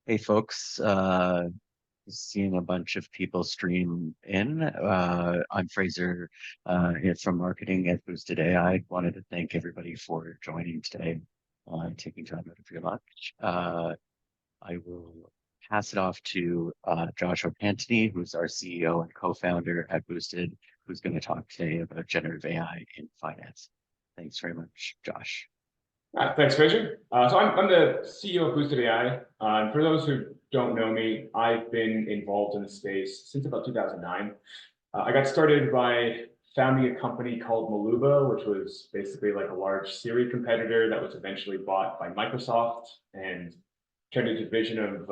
Hey folks, seeing a bunch of people stream in. I'm Fraser from marketing at Boosted AI. Wanted to thank everybody for joining today, taking time out of your lunch. I will pass it off to Joshua Pantony, who's our CEO and co-founder at Boosted, who's going to talk today about generative AI in finance. Thanks very much, Josh. Thanks, Fraser. So I'm the CEO of Boosted AI. For those who don't know me, I've been involved in the space since about 2009. I got started by founding a company called Maluba, which was basically like a large Siri competitor that was eventually bought by Microsoft and turned into a division of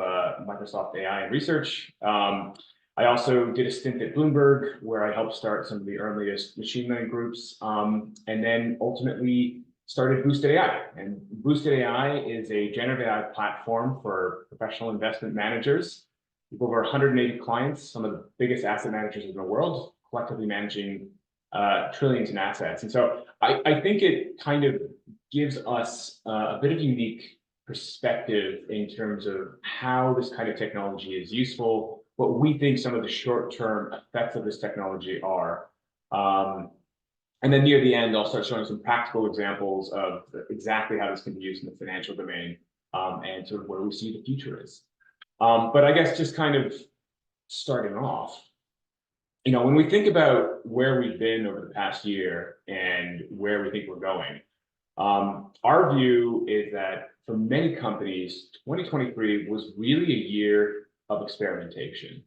Microsoft AI and research. I also did a stint at Bloomberg, where I helped start some of the earliest machine learning groups, and then ultimately started Boosted AI. And Boosted AI is a generative AI platform for professional investment managers. We have over 180 clients, some of the biggest asset managers in the world, collectively managing trillions in assets. And so I think it kind of gives us a bit of unique perspective in terms of how this kind of technology is useful, what we think some of the short-term effects of this technology are. And then near the end, I'll start showing some practical examples of exactly how this can be used in the financial domain, and sort of where we see the future is. But I guess just kind of starting off, when we think about where we've been over the past year and where we think we're going, our view is that for many companies, 2023 was really a year of experimentation.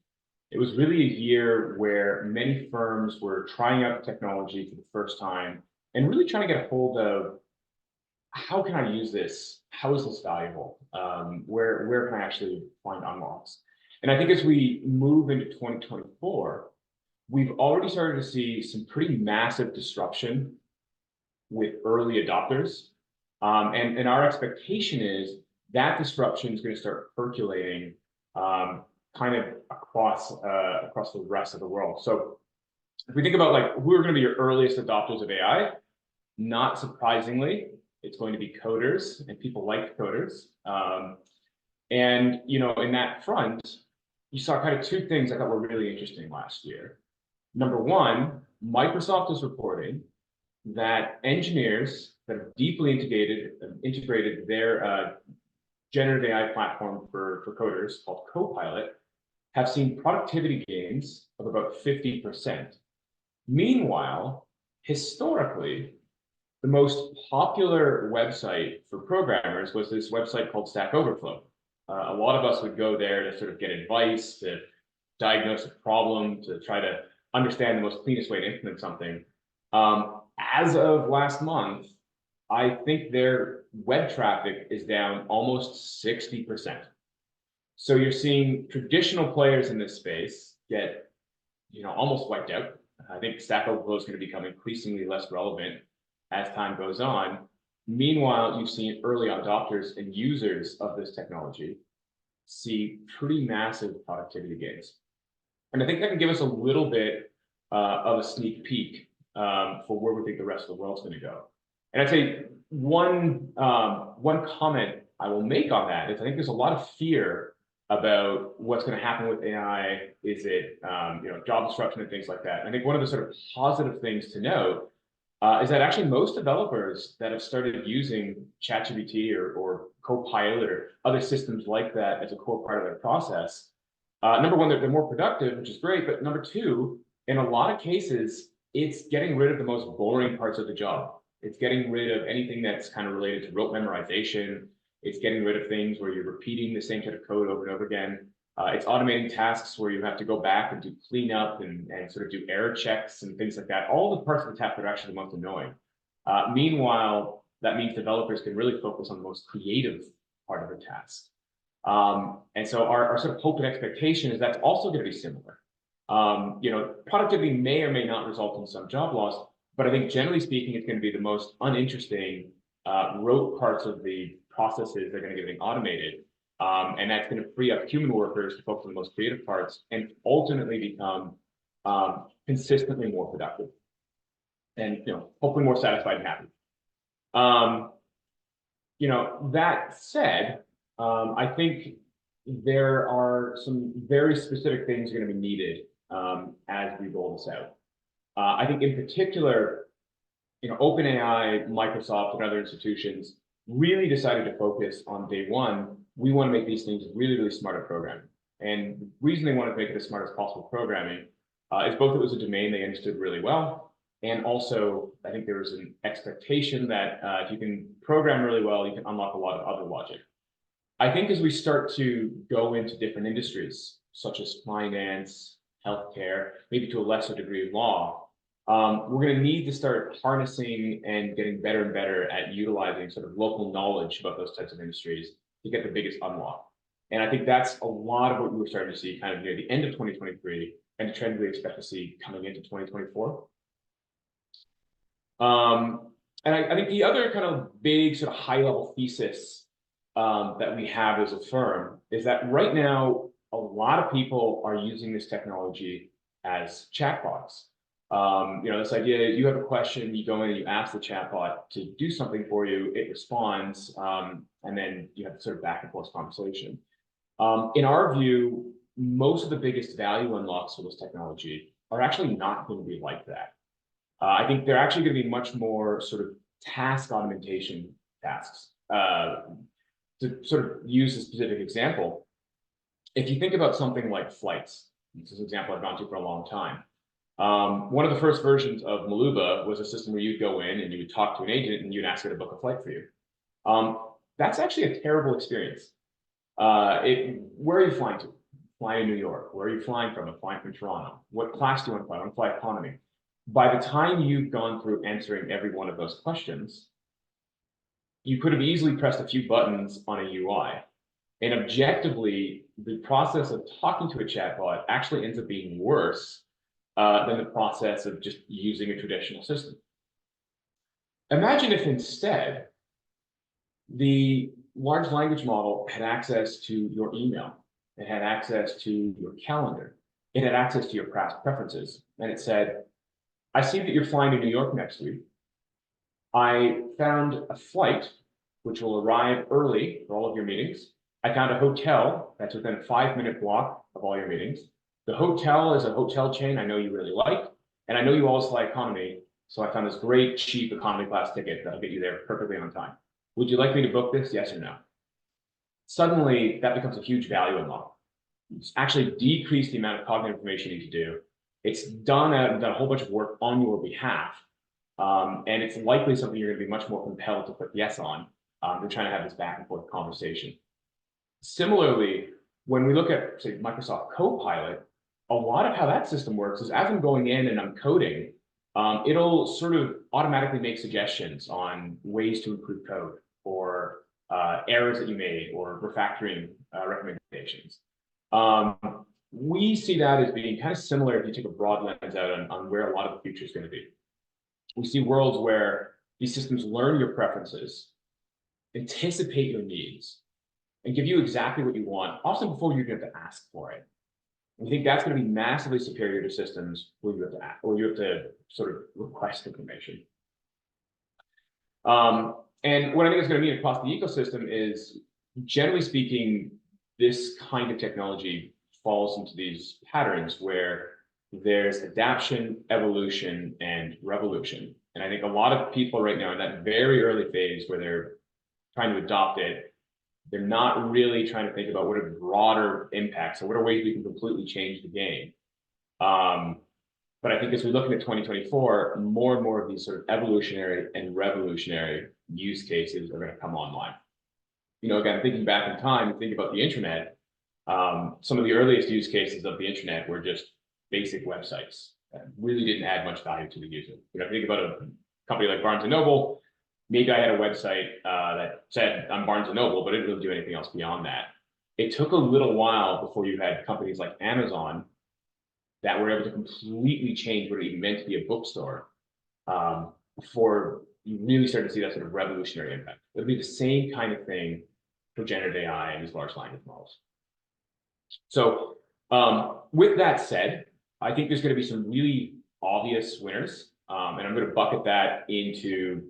It was really a year where many firms were trying out technology for the first time and really trying to get a hold of, how can I use this? How is this valuable? Where can I actually find unlocks? And I think as we move into 2024, we've already started to see some pretty massive disruption with early adopters. And our expectation is that disruption is going to start percolating kind of across the rest of the world. So if we think about like who are going to be your earliest adopters of AI, not surprisingly, it's going to be coders, and people like coders. And in that front, you saw kind of two things I thought were really interesting last year. Number one, Microsoft is reporting that engineers that have deeply integrated their generative AI platform for coders called Copilot have seen productivity gains of about 50%. Meanwhile, historically, the most popular website for programmers was this website called Stack Overflow. A lot of us would go there to sort of get advice, to diagnose a problem, to try to understand the most cleanest way to implement something. As of last month, I think their web traffic is down almost 60%. So you're seeing traditional players in this space get, almost wiped out. I think Stack Overflow is going to become increasingly less relevant as time goes on. Meanwhile, you've seen early adopters and users of this technology see pretty massive productivity gains. And I think that can give us a little bit of a sneak peek for where we think the rest of the world's going to go. And I'd say one comment I will make on that is I think there's a lot of fear about what's going to happen with AI. Is it job disruption and things like that? And I think one of the sort of positive things to note is that actually most developers that have started using ChatGPT or Copilot or other systems like that as a core part of their process, number one, they're more productive, which is great. But number two, in a lot of cases, it's getting rid of the most boring parts of the job. It's getting rid of anything that's kind of related to rote memorization. It's getting rid of things where you're repeating the same set of code over and over again. It's automating tasks where you have to go back and do cleanup and sort of do error checks and things like that. All the parts of the task that are actually the most annoying. Meanwhile, that means developers can really focus on the most creative part of the task. And so our sort of hope and expectation is that's also going to be similar. Productivity may or may not result in some job loss, but I think generally speaking, it's going to be the most uninteresting rote parts of the processes that are going to get automated. And that's going to free up human workers to focus on the most creative parts and ultimately become consistently more productive and hopefully more satisfied and happy. That said, I think there are some very specific things going to be needed as we roll this out. I think in particular, OpenAI, Microsoft, and other institutions really decided to focus on day one. We want to make these things really, really smart at programming. And the reason they wanted to make it as smart as possible programming is both it was a domain they understood really well, and also I think there was an expectation that if you can program really well, you can unlock a lot of other logic. I think as we start to go into different industries, such as finance, healthcare, maybe to a lesser degree law, we're going to need to start harnessing and getting better and better at utilizing sort of local knowledge about those types of industries to get the biggest unlock. And I think that's a lot of what we're starting to see kind of near the end of 2023 and the trend we expect to see coming into 2024. And I think the other kind of big sort of high-level thesis that we have as a firm is that right now, a lot of people are using this technology as chatbots. This idea, you have a question, you go in and you ask the chatbot to do something for you, it responds, and then you have sort of back and forth conversation. In our view, most of the biggest value unlocks for this technology are actually not going to be like that. I think they're actually going to be much more sort of task augmentation tasks. To sort of use a specific example, if you think about something like flights, this is an example I've gone to for a long time. One of the first versions of Maluba was a system where you'd go in and you would talk to an agent and you'd ask her to book a flight for you. That's actually a terrible experience. Where are you flying to? Flying to New York. Where are you flying from? I'm flying from Toronto. What class do you want to fly? I want to fly economy. By the time you've gone through answering every one of those questions, you could have easily pressed a few buttons on a UI. And objectively, the process of talking to a chatbot actually ends up being worse than the process of just using a traditional system. Imagine if instead, the large language model had access to your email, it had access to your calendar, it had access to your past preferences, and it said, I see that you're flying to New York next week. I found a flight which will arrive early for all of your meetings. I found a hotel that's within a 5-minute block of all your meetings. The hotel is a hotel chain I know you really like, and I know you always fly economy, so I found this great cheap economy class ticket that'll get you there perfectly on time. Would you like me to book this? Yes or no? Suddenly, that becomes a huge value unlock. It's actually decreased the amount of cognitive information you need to do. It's done a whole bunch of work on your behalf, and it's likely something you're going to be much more compelled to click yes on than trying to have this back and forth conversation. Similarly, when we look at, say, Microsoft Copilot, a lot of how that system works is as I'm going in and I'm coding, it'll sort of automatically make suggestions on ways to improve code or errors that you made or refactoring recommendations. We see that as being kind of similar if you take a broad lens out on where a lot of the future is going to be. We see worlds where these systems learn your preferences, anticipate your needs, and give you exactly what you want, often before you have to ask for it. We think that's going to be massively superior to systems where you have to ask, or you have to sort of request information. And what I think it's going to mean across the ecosystem is, generally speaking, this kind of technology falls into these patterns where there's adaptation, evolution, and revolution. And I think a lot of people right now in that very early phase where they're trying to adopt it, they're not really trying to think about what are broader impacts or what are ways we can completely change the game. But I think as we look into 2024, more and more of these sort of evolutionary and revolutionary use cases are going to come online. Again, thinking back in time, think about the internet. Some of the earliest use cases of the internet were just basic websites that really didn't add much value to the user. Think about a company like Barnes & Noble. Maybe I had a website that said I'm Barnes & Noble, but it didn't really do anything else beyond that. It took a little while before you had companies like Amazon that were able to completely change what it even meant to be a bookstore before you really started to see that sort of revolutionary impact. It'll be the same kind of thing for generative AI and these large language models. So with that said, I think there's going to be some really obvious winners, and I'm going to bucket that into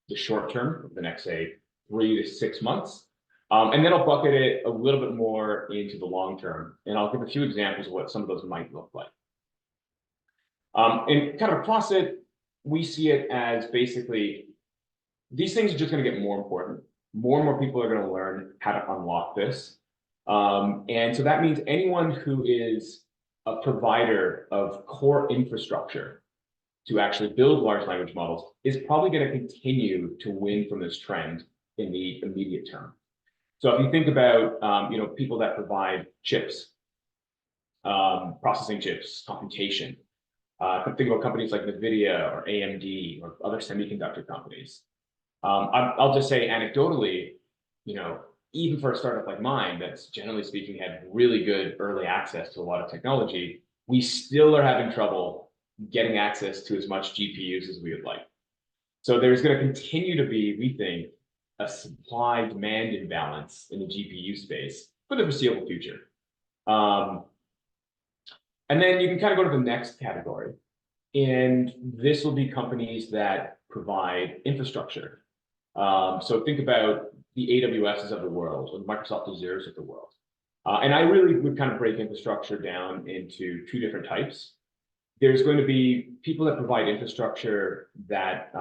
the short term, the next, say, 3 to 6 months, And then I'll bucket it a little bit more into the long term, and I'll give a few examples of what some of those might look like. And kind of across it, we see it as basically these things are just going to get more important. More and more people are going to learn how to unlock this. And so that means anyone who is a provider of core infrastructure to actually build large language models is probably going to continue to win from this trend in the immediate term. So if you think about people that provide chips, processing chips, computation, think about companies like NVIDIA or AMD or other semiconductor companies. I'll just say anecdotally, even for a startup like mine, that's generally speaking had really good early access to a lot of technology, we still are having trouble getting access to as much GPUs as we would like. So there's going to continue to be, we think, a supply-demand imbalance in the GPU space for the foreseeable future. And then you can kind of go to the next category. And this will be companies that provide infrastructure. So think about the AWSs of the world, or the Microsoft Azures of the world. And I really would kind of break infrastructure down into two different types. There's going to be people that provide infrastructure that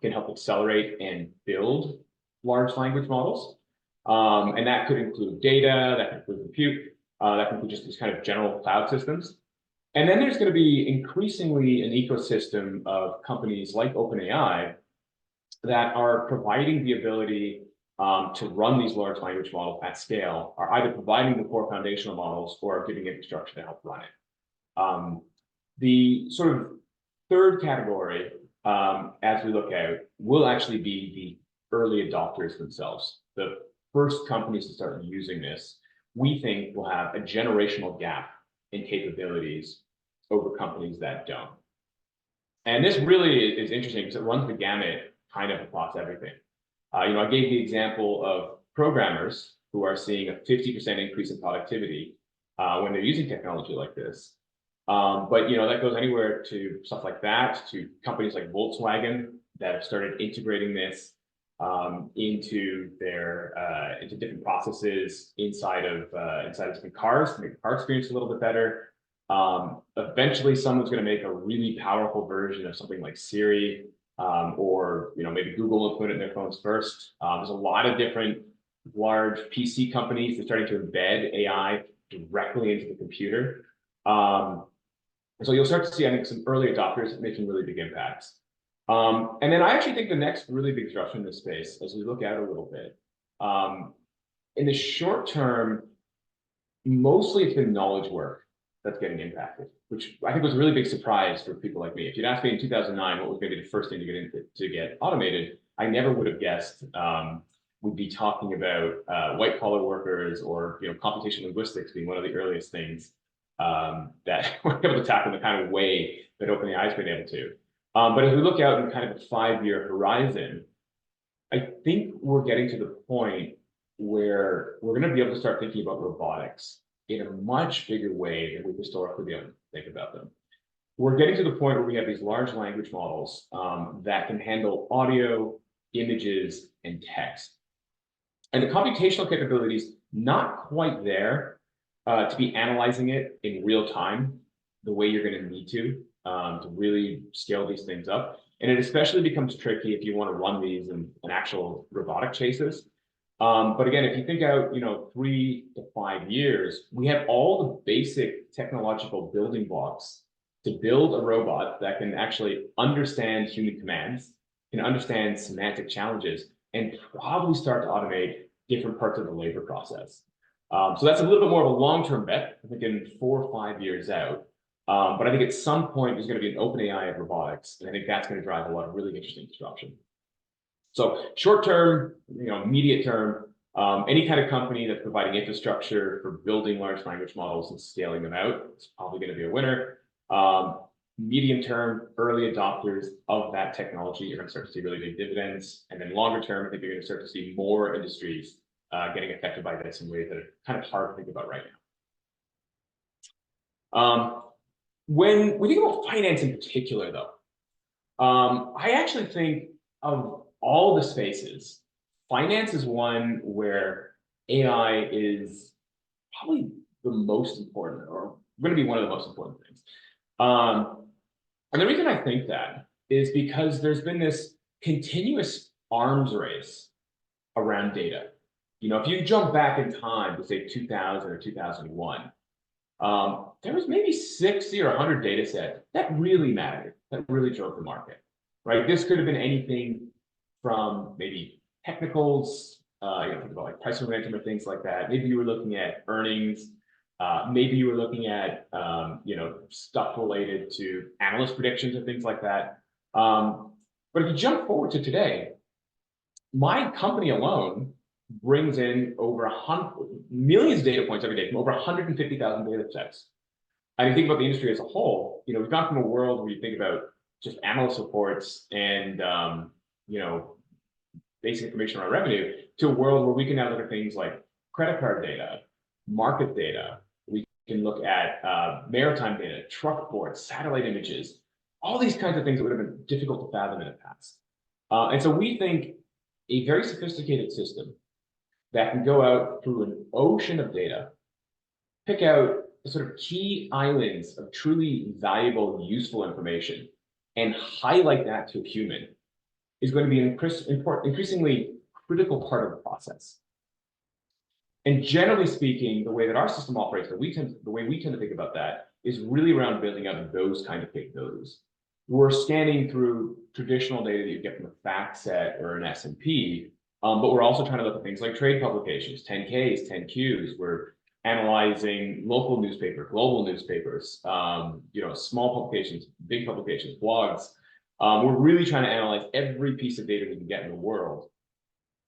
can help accelerate and build large language models. And that could include data, that could include compute, that could include just these kind of general cloud systems. And then there's going to be increasingly an ecosystem of companies like OpenAI that are providing the ability to run these large language models at scale, are either providing the core foundational models or giving infrastructure to help run it. The sort of third category, as we look out, will actually be the early adopters themselves. The first companies to start using this, we think, will have a generational gap in capabilities over companies that don't. And this really is interesting because it runs the gamut kind of across everything. I gave the example of programmers who are seeing a 50% increase in productivity when they're using technology like this. But that goes anywhere to stuff like that, to companies like Volkswagen that have started integrating this into different processes inside of different cars to make the car experience a little bit better. Eventually, someone's going to make a really powerful version of something like Siri, or maybe Google will put it in their phones first. There's a lot of different large PC companies that are starting to embed AI directly into the computer. So you'll start to see, I think, some early adopters making really big impacts. And then I actually think the next really big disruption in this space, as we look out a little bit, in the short term, mostly it's been knowledge work that's getting impacted, which I think was a really big surprise for people like me. If you'd asked me in 2009 what was going to be the first thing to get automated, I never would have guessed we'd be talking about white collar workers or computational linguistics being one of the earliest things that we're able to tackle in the kind of way that OpenAI has been able to. But as we look out in kind of a 5-year horizon, I think we're getting to the point where we're going to be able to start thinking about robotics in a much bigger way than we've historically been able to think about them. We're getting to the point where we have these large language models that can handle audio, images, and text. And the computational capabilities, not quite there to be analyzing it in real time the way you're going to need to really scale these things up. And it especially becomes tricky if you want to run these in actual robotic chases. But again, if you think out, 3 to 5 years, we have all the basic technological building blocks to build a robot that can actually understand human commands, can understand semantic challenges, and probably start to automate different parts of the labor process. So that's a little bit more of a long-term bet, I think in 4 or 5 years out. But I think at some point there's going to be an OpenAI of robotics, and I think that's going to drive a lot of really interesting disruption. So short term, immediate term, any kind of company that's providing infrastructure for building large language models and scaling them out is probably going to be a winner. Medium term, early adopters of that technology, you're going to start to see really big dividends. And then longer term, I think you're going to start to see more industries getting affected by this in ways that are kind of hard to think about right now. When we think about finance in particular, though, I actually think of all the spaces, finance is one where AI is probably the most important, or going to be one of the most important things. And the reason I think that is because there's been this continuous arms race around data. If you jump back in time to say 2000 or 2001, there was maybe 60 or 100 data sets that really mattered, that really drove the market, right? This could have been anything from maybe technicals, think about like price momentum or things like that. Maybe you were looking at earnings. Maybe you were looking at, stuff related to analyst predictions and things like that. But if you jump forward to today, my company alone brings in over 100 millions of data points every day from over 150,000 data sets. And you think about the industry as a whole, we've gone from a world where you think about just analyst reports and, basic information around revenue to a world where we can now look at things like credit card data, market data. We can look at maritime data, truck reports, satellite images, all these kinds of things that would have been difficult to fathom in the past. And so we think a very sophisticated system that can go out through an ocean of data, pick out the sort of key islands of truly valuable, useful information, and highlight that to a human is going to be an increasingly critical part of the process. And generally speaking, the way that our system operates, the way we tend to think about that is really around building out those kind of capabilities. We're scanning through traditional data that you get from a fact set or an S&P, but we're also trying to look at things like trade publications, 10Ks, 10Qs. We're analyzing local newspaper, global newspapers, small publications, big publications, blogs. We're really trying to analyze every piece of data we can get in the world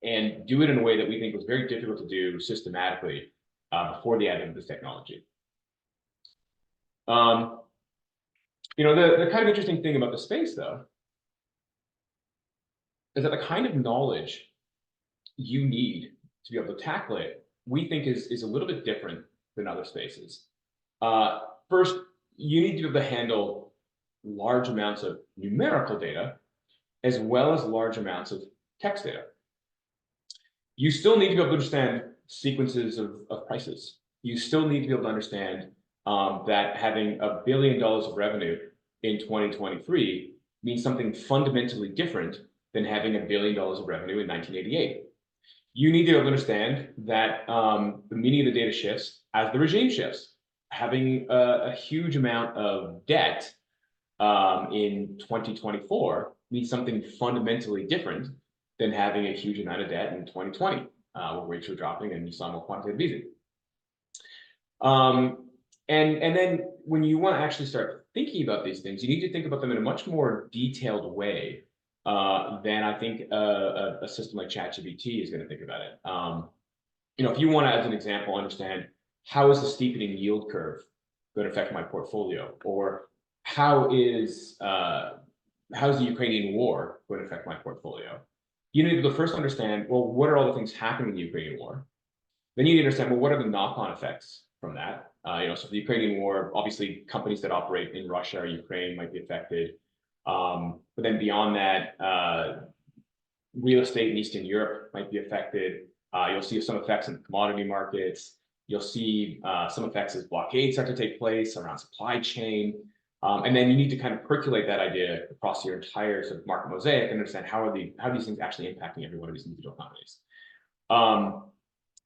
and do it in a way that we think was very difficult to do systematically before the advent of this technology. The kind of interesting thing about the space, though, is that the kind of knowledge you need to be able to tackle it, we think is a little bit different than other spaces. First, you need to be able to handle large amounts of numerical data as well as large amounts of text data. You still need to be able to understand sequences of prices. You still need to be able to understand that having $1 billion of revenue in 2023 means something fundamentally different than having $1 billion of revenue in 1988. You need to be able to understand that the meaning of the data shifts as the regime shifts. Having a huge amount of debt in 2024 means something fundamentally different than having a huge amount of debt in 2020, where rates were dropping and you saw more quantitative easing. And then when you want to actually start thinking about these things, you need to think about them in a much more detailed way than I think a system like ChatGPT is going to think about it. If you want to, as an example, understand how is the steepening yield curve going to affect my portfolio, or how's the Ukrainian war going to affect my portfolio? You need to first understand, well, what are all the things happening in the Ukrainian war? Then you need to understand, well, what are the knock-on effects from that? So the Ukrainian war, obviously, companies that operate in Russia or Ukraine might be affected. But then beyond that, real estate in Eastern Europe might be affected. You'll see some effects in commodity markets. You'll see some effects as blockades start to take place around supply chain. And then you need to kind of percolate that idea across your entire sort of market mosaic and understand how are these things actually impacting every one of these individual companies. So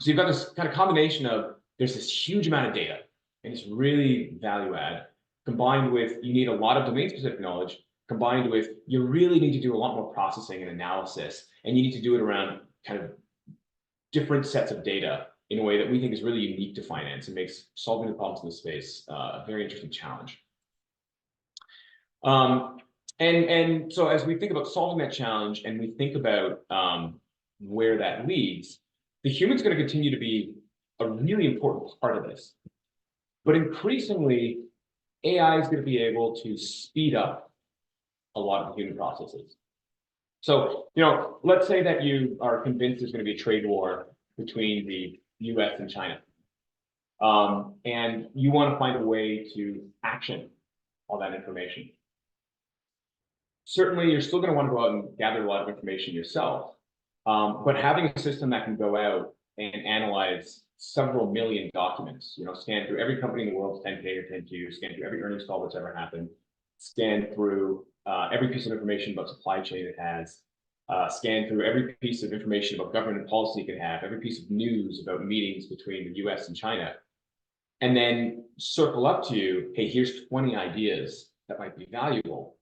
you've got this kind of combination of there's this huge amount of data and it's really value add, combined with you need a lot of domain specific knowledge, combined with you really need to do a lot more processing and analysis, and you need to do it around kind of different sets of data in a way that we think is really unique to finance and makes solving the problems in this space a very interesting challenge. And so as we think about solving that challenge and we think about where that leads, the human's going to continue to be a really important part of this. But increasingly, AI is going to be able to speed up a lot of the human processes. So, let's say that you are convinced there's going to be a trade war between the US and China. And you want to find a way to action all that information. Certainly, you're still going to want to go out and gather a lot of information yourself. But having a system that can go out and analyze several million documents, scan through every company in the world's 10K or 10Q, scan through every earnings call that's ever happened, scan through every piece of information about supply chain it has, scan through every piece of information about government policy it can have, every piece of news about meetings between the US and China, and then circle up to you, hey, here's 20 ideas that might be valuable,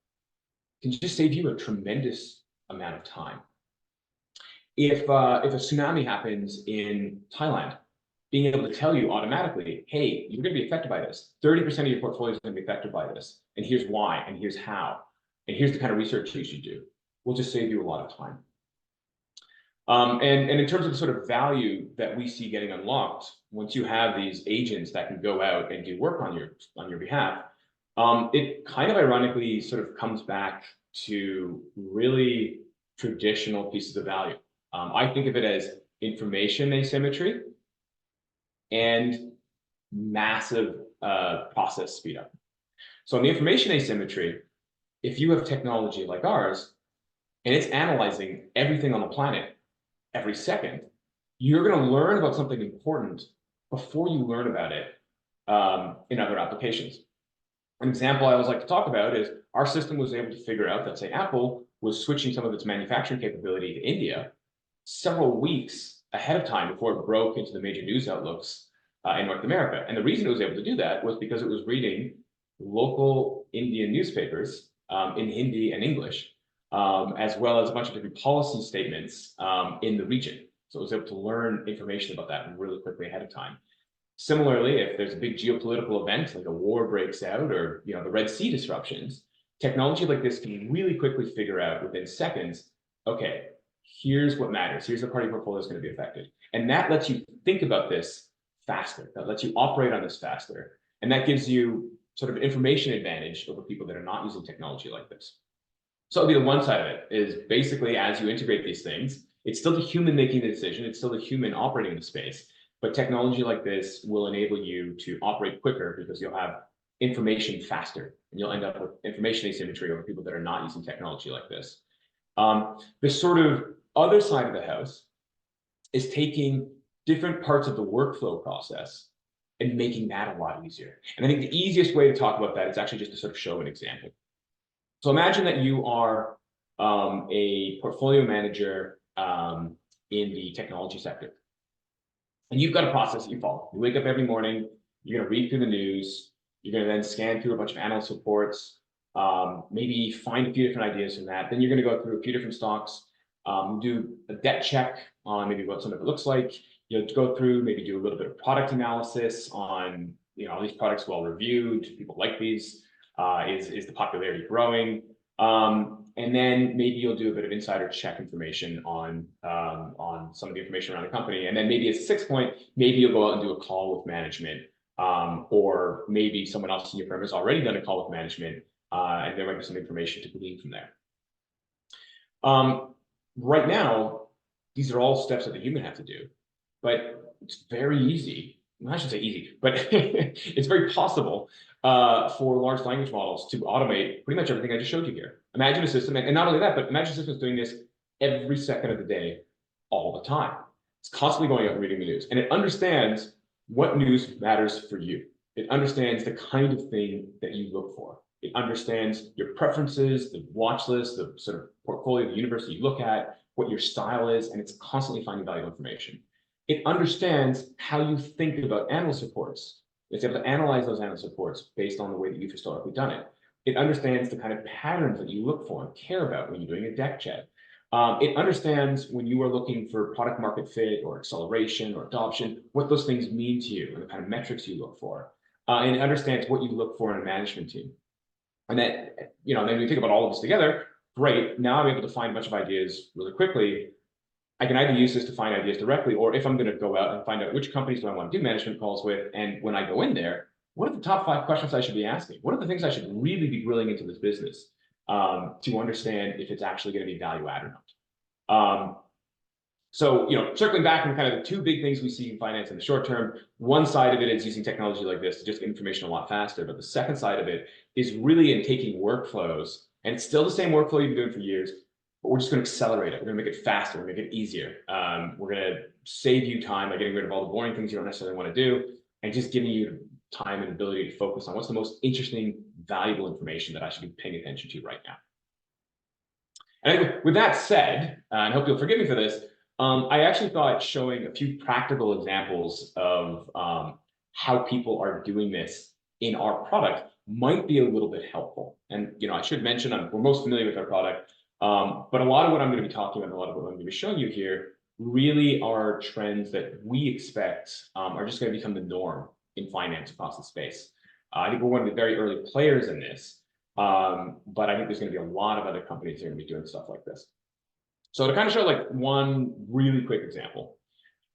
can just save you a tremendous amount of time. If a tsunami happens in Thailand, being able to tell you automatically, hey, you're going to be affected by this. 30% of your portfolio is going to be affected by this. And here's why, and here's how. And here's the kind of research you should do. Will just save you a lot of time. And in terms of the sort of value that we see getting unlocked, once you have these agents that can go out and do work on your behalf, it kind of ironically sort of comes back to really traditional pieces of value. I think of it as information asymmetry and massive process speed up. So in the information asymmetry, if you have technology like ours, and it's analyzing everything on the planet every second, you're going to learn about something important before you learn about it in other applications. An example I always like to talk about is our system was able to figure out that, say, Apple was switching some of its manufacturing capability to India several weeks ahead of time before it broke into the major news outlooks in North America. And the reason it was able to do that was because it was reading local Indian newspapers in Hindi and English, as well as a bunch of different policy statements in the region. So it was able to learn information about that really quickly ahead of time. Similarly, if there's a big geopolitical event, like a war breaks out or the Red Sea disruptions, technology like this can really quickly figure out within seconds, okay, here's what matters. Here's the part of your portfolio is going to be affected. And that lets you think about this faster. That lets you operate on this faster. And that gives you sort of information advantage over people that are not using technology like this. So it'll be the one side of it is basically as you integrate these things, it's still the human making the decision. It's still the human operating the space. But technology like this will enable you to operate quicker because you'll have information faster. And you'll end up with information asymmetry over people that are not using technology like this. The sort of other side of the house is taking different parts of the workflow process and making that a lot easier. And I think the easiest way to talk about that is actually just to sort of show an example. So imagine that you are a portfolio manager in the technology sector. And you've got a process that you follow. You wake up every morning, you're going to read through the news, you're going to then scan through a bunch of analyst reports, maybe find a few different ideas from that. Then you're going to go through a few different stocks, do a debt check on maybe what some of it looks like. Go through, maybe do a little bit of product analysis on, are these products well reviewed? Do people like these? Is the popularity growing? And then maybe you'll do a bit of insider check information on some of the information around the company. And then maybe as a sixth point, maybe you'll go out and do a call with management, or maybe someone else in your firm has already done a call with management, and there might be some information to glean from there. Right now, these are all steps that the human have to do, but it's very easy. Well, I should say easy, but it's very possible for large language models to automate pretty much everything I just showed you here. Imagine a system, and not only that, but imagine a system is doing this every second of the day, all the time. It's constantly going out and reading the news, and it understands what news matters for you. It understands the kind of thing that you look for. It understands your preferences, the watch list, the sort of portfolio, the universe that you look at, what your style is, and it's constantly finding valuable information. It understands how you think about analyst reports. It's able to analyze those analyst reports based on the way that you've historically done it. It understands the kind of patterns that you look for and care about when you're doing a deck check. It understands when you are looking for product market fit or acceleration or adoption, what those things mean to you and the kind of metrics you look for. And it understands what you look for in a management team. And that, then we think about all of this together, great, now I'm able to find a bunch of ideas really quickly. I can either use this to find ideas directly, or if I'm going to go out and find out which companies do I want to do management calls with, and when I go in there, what are the top 5 questions I should be asking? What are the things I should really be grilling into this business to understand if it's actually going to be value add or not? So, circling back on kind of the 2 big things we see in finance in the short term, one side of it is using technology like this to just get information a lot faster. But the second side of it is really in taking workflows, and it's still the same workflow you've been doing for years, but we're just going to accelerate it. We're going to make it faster. We're going to make it easier. We're going to save you time by getting rid of all the boring things you don't necessarily want to do, and just giving you time and ability to focus on what's the most interesting, valuable information that I should be paying attention to right now. And with that said, and I hope you'll forgive me for this, I actually thought showing a few practical examples of how people are doing this in our product might be a little bit helpful. And I should mention we're most familiar with our product, but a lot of what I'm going to be talking about, a lot of what I'm going to be showing you here, really are trends that we expect are just going to become the norm in finance across the space. I think we're one of the very early players in this, but I think there's going to be a lot of other companies that are going to be doing stuff like this. So to kind of show like one really quick example,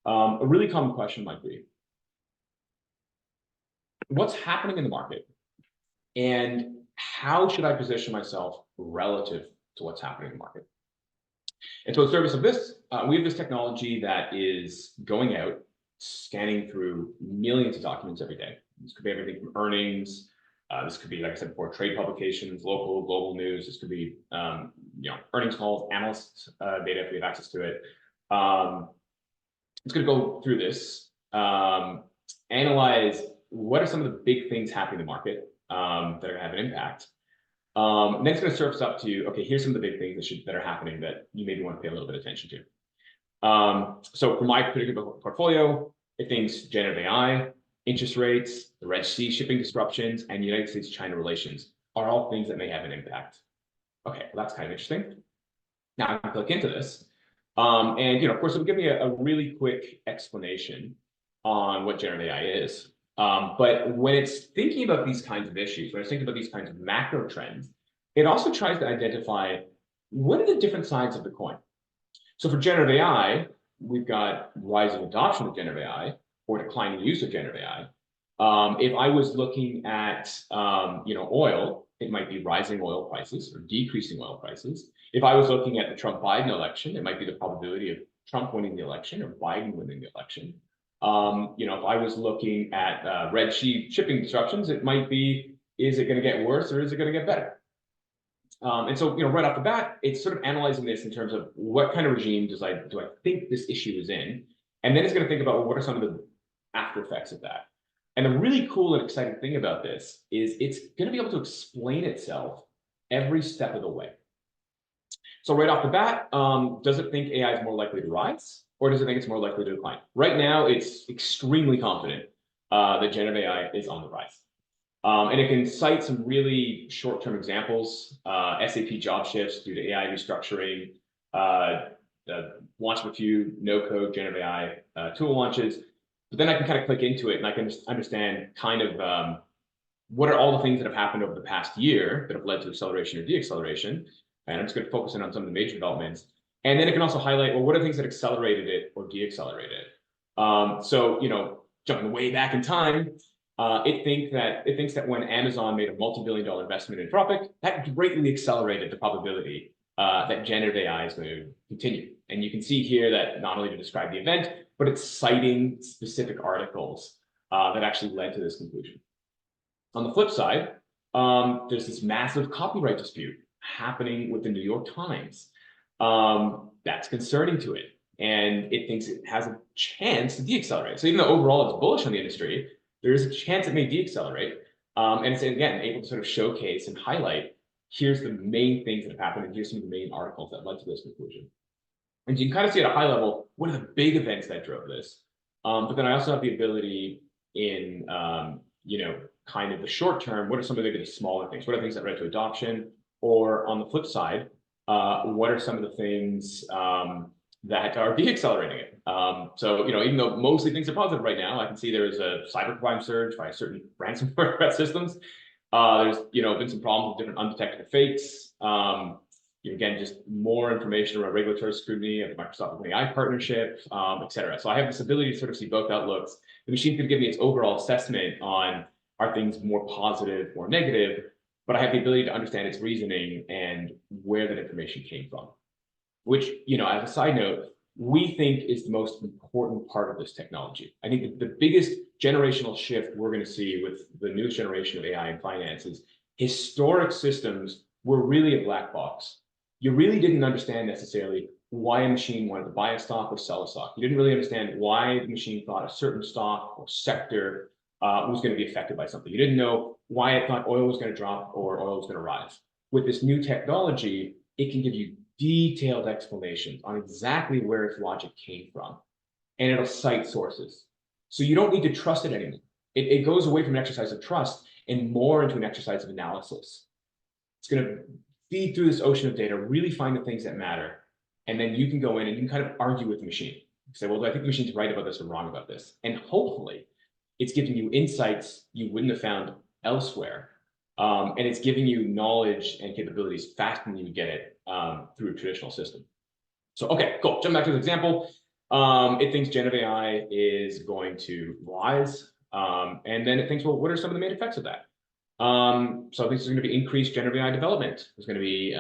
a really common question might be, what's happening in the market and how should I position myself relative to what's happening in the market? And so in service of this, we have this technology that is going out, scanning through millions of documents every day. This could be everything from earnings. This could be, like I said before, trade publications, local, global news. This could be, earnings calls, analyst data if we have access to it. It's going to go through this, analyze what are some of the big things happening in the market that are going to have an impact. And then it's going to surface up to, okay, here's some of the big things that are happening that you maybe want to pay a little bit of attention to. So for my particular portfolio, it thinks generative AI, interest rates, the Red Sea shipping disruptions, and United States-China relations are all things that may have an impact. Okay, well, that's kind of interesting. Now I can click into this. And of course, it'll give me a really quick explanation on what generative AI is. But when it's thinking about these kinds of issues, when it's thinking about these kinds of macro trends, it also tries to identify what are the different sides of the coin. So for generative AI, we've got rising adoption of generative AI or declining use of generative AI. If I was looking at oil, it might be rising oil prices or decreasing oil prices. If I was looking at the Trump-Biden election, it might be the probability of Trump winning the election or Biden winning the election. If I was looking at Red Sea shipping disruptions, it might be, is it going to get worse or is it going to get better? And so, right off the bat, it's sort of analyzing this in terms of what kind of regime do I think this issue is in? And then it's going to think about, well, what are some of the after effects of that? And the really cool and exciting thing about this is it's going to be able to explain itself every step of the way. So right off the bat, does it think AI is more likely to rise, or does it think it's more likely to decline? Right now, it's extremely confident that generative AI is on the rise. And it can cite some really short-term examples, SAP job shifts due to AI restructuring, the launch of a few no-code generative AI tool launches. But then I can kind of click into it and I can understand kind of what are all the things that have happened over the past year that have led to acceleration or deacceleration. And I'm just going to focus in on some of the major developments. And then it can also highlight, well, what are things that accelerated it or deaccelerated it? So, jumping way back in time, it thinks that when Amazon made a multi-billion-dollar investment in Anthropic, that greatly accelerated the probability that generative AI is going to continue. And you can see here that not only to describe the event, but it's citing specific articles that actually led to this conclusion. On the flip side, there's this massive copyright dispute happening with the New York Times. That's concerning to it. And it thinks it has a chance to deaccelerate. So even though overall it's bullish on the industry, there is a chance it may deaccelerate. And it's, again, able to sort of showcase and highlight, here's the main things that have happened, and here's some of the main articles that led to this conclusion. And you can kind of see at a high level, what are the big events that drove this? But then I also have the ability in, kind of the short term, what are some of the smaller things? What are things that led to adoption? Or on the flip side, what are some of the things that are deaccelerating it? So, even though mostly things are positive right now, I can see there is a cybercrime surge by certain ransomware threat systems. There's, been some problems with different undetectable fakes. Again, just more information around regulatory scrutiny of the Microsoft OpenAI partnership, et cetera. So I have this ability to sort of see both outlooks. The machine could give me its overall assessment on, are things more positive or negative, but I have the ability to understand its reasoning and where that information came from, which, as a side note, we think is the most important part of this technology. I think the biggest generational shift we're going to see with the newest generation of AI in finance is historic systems were really a black box. you really didn't understand necessarily why a machine wanted to buy a stock or sell a stock. You didn't really understand why the machine thought a certain stock or sector was going to be affected by something. You didn't know why it thought oil was going to drop or oil was going to rise. With this new technology, it can give you detailed explanations on exactly where its logic came from, and it'll cite sources. So you don't need to trust it anymore. It goes away from an exercise of trust and more into an exercise of analysis. It's going to feed through this ocean of data, really find the things that matter, and then you can go in and you can kind of argue with the machine. Say, well, I think the machine's right about this or wrong about this. And hopefully it's giving you insights you wouldn't have found elsewhere. And it's giving you knowledge and capabilities faster than you would get it through a traditional system. So, okay, cool. Jump back to the example. It thinks generative AI is going to rise. And then it thinks, well, what are some of the main effects of that? So I think there's going to be increased generative AI development. There's going to be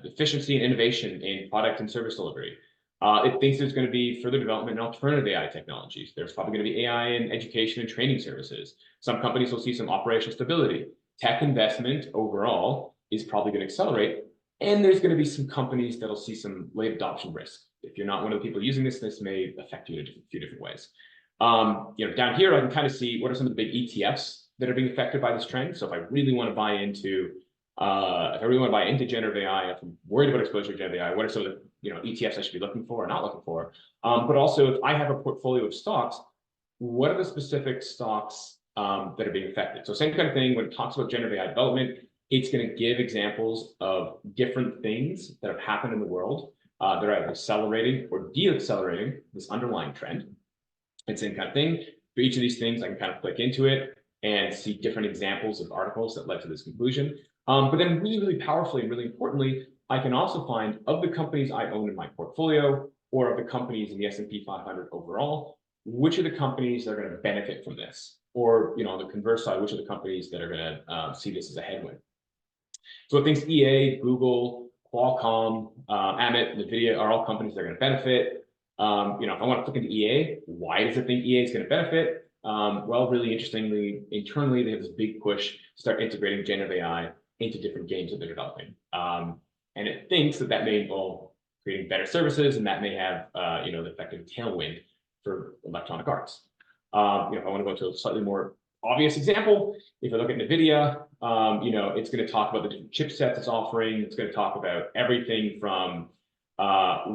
efficiency and innovation in product and service delivery. It thinks there's going to be further development in alternative AI technologies. There's probably going to be AI in education and training services. Some companies will see some operational stability. Tech investment overall is probably going to accelerate. And there's going to be some companies that'll see some late adoption risk. If you're not one of the people using this may affect you in a few different ways. Down here, I can kind of see what are some of the big ETFs that are being affected by this trend. So if I really want to buy into, generative AI, if I'm worried about exposure to generative AI, what are some of the ETFs I should be looking for or not looking for? But also, if I have a portfolio of stocks, what are the specific stocks that are being affected? So same kind of thing when it talks about generative AI development, it's going to give examples of different things that have happened in the world that are either accelerating or de-accelerating this underlying trend. And same kind of thing. For each of these things, I can kind of click into it and see different examples of articles that led to this conclusion. But then really, really powerfully and really importantly, I can also find of the companies I own in my portfolio or of the companies in the S&P 500 overall, which are the companies that are going to benefit from this? Or, on the converse side, which are the companies that are going to see this as a headwind? So it thinks EA, Google, Qualcomm, Amit, NVIDIA are all companies that are going to benefit. If I want to click into EA, why does it think EA is going to benefit? Well, really interestingly, internally, they have this big push to start integrating generative AI into different games that they're developing. And it thinks that may involve creating better services, and that may have, the effective tailwind for electronic arts. If I want to go to a slightly more obvious example, if I look at NVIDIA, it's going to talk about the different chipsets it's offering. It's going to talk about everything from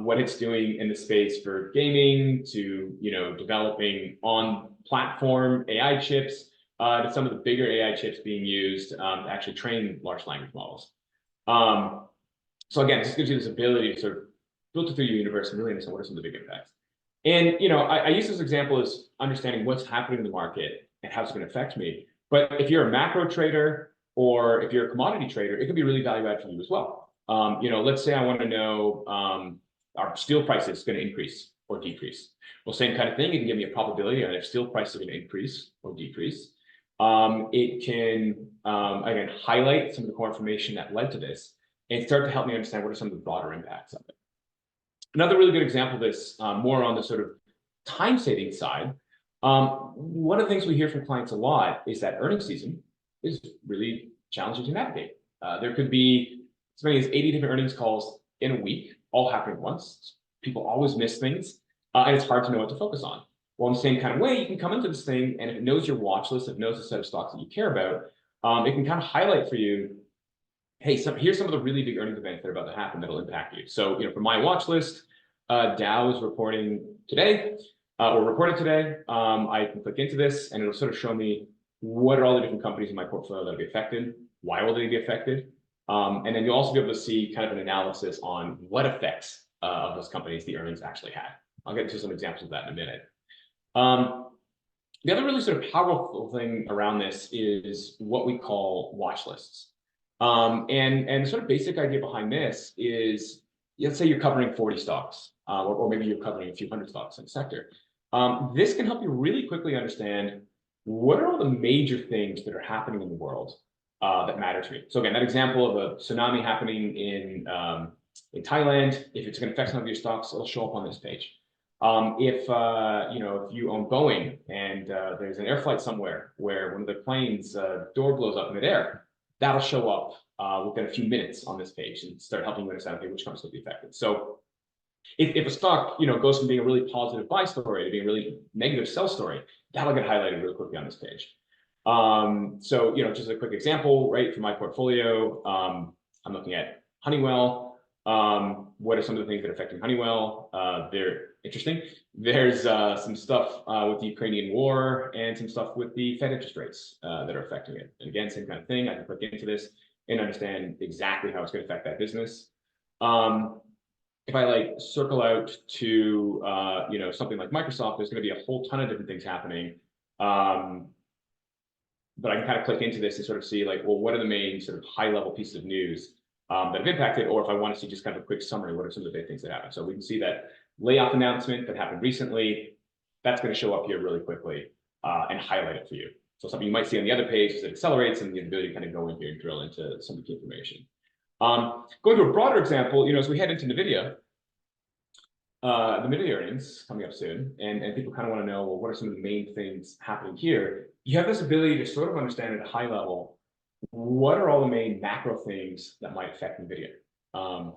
what it's doing in the space for gaming to, developing on-platform AI chips to some of the bigger AI chips being used to actually train large language models. So again, it just gives you this ability to sort of filter through your universe and really understand what are some of the big impacts. And, I use this example as understanding what's happening in the market and how it's going to affect me. But if you're a macro trader or if you're a commodity trader, it can be really value add for you as well. Let's say I want to know are steel prices going to increase or decrease? Well, same kind of thing. It can give me a probability on if steel prices are going to increase or decrease. It can, again, highlight some of the core information that led to this and start to help me understand what are some of the broader impacts of it. Another really good example of this, more on the sort of time-saving side, one of the things we hear from clients a lot is that earnings season is really challenging to navigate. There could be as many as 80 different earnings calls in a week, all happening at once. People always miss things, and it's hard to know what to focus on. Well, in the same kind of way, you can come into this thing, and if it knows your watch list, if it knows the set of stocks that you care about, it can kind of highlight for you, hey, here's some of the really big earnings events that are about to happen that'll impact you. So, for my watch list, Dow is reporting today, or reported today. I can click into this, and it'll sort of show me what are all the different companies in my portfolio that'll be affected, why will they be affected, and then you'll also be able to see kind of an analysis on what effects of those companies the earnings actually had. I'll get into some examples of that in a minute. The other really sort of powerful thing around this is what we call watch lists. And the sort of basic idea behind this is, let's say you're covering 40 stocks, or maybe you're covering a few hundred stocks in a sector. This can help you really quickly understand what are all the major things that are happening in the world that matter to me. So again, that example of a tsunami happening in Thailand, if it's going to affect some of your stocks, it'll show up on this page. If you own Boeing and there's an air flight somewhere where one of the planes door blows up midair, that'll show up within a few minutes on this page and start helping you understand, okay, which companies will be affected. So if a stock, goes from being a really positive buy story to being a really negative sell story, that'll get highlighted really quickly on this page. So, just a quick example, right, for my portfolio, I'm looking at Honeywell. What are some of the things that are affecting Honeywell? They're interesting. There's some stuff with the Ukrainian war and some stuff with the Fed interest rates that are affecting it. And again, same kind of thing. I can click into this and understand exactly how it's going to affect that business. If I circle out to something like Microsoft, there's going to be a whole ton of different things happening. But I can kind of click into this and sort of see well, what are the main sort of high level pieces of news that have impacted, or if I want to see just kind of a quick summary, what are some of the big things that happen? So we can see that layoff announcement that happened recently, that's going to show up here really quickly and highlight it for you. So something you might see on the other page is it accelerates and the ability to kind of go in here and drill into some of the information. Going to a broader example, as we head into NVIDIA, the NVIDIA earnings coming up soon, and people kind of want to know, well, what are some of the main things happening here? You have this ability to sort of understand at a high level, what are all the main macro things that might affect NVIDIA? Of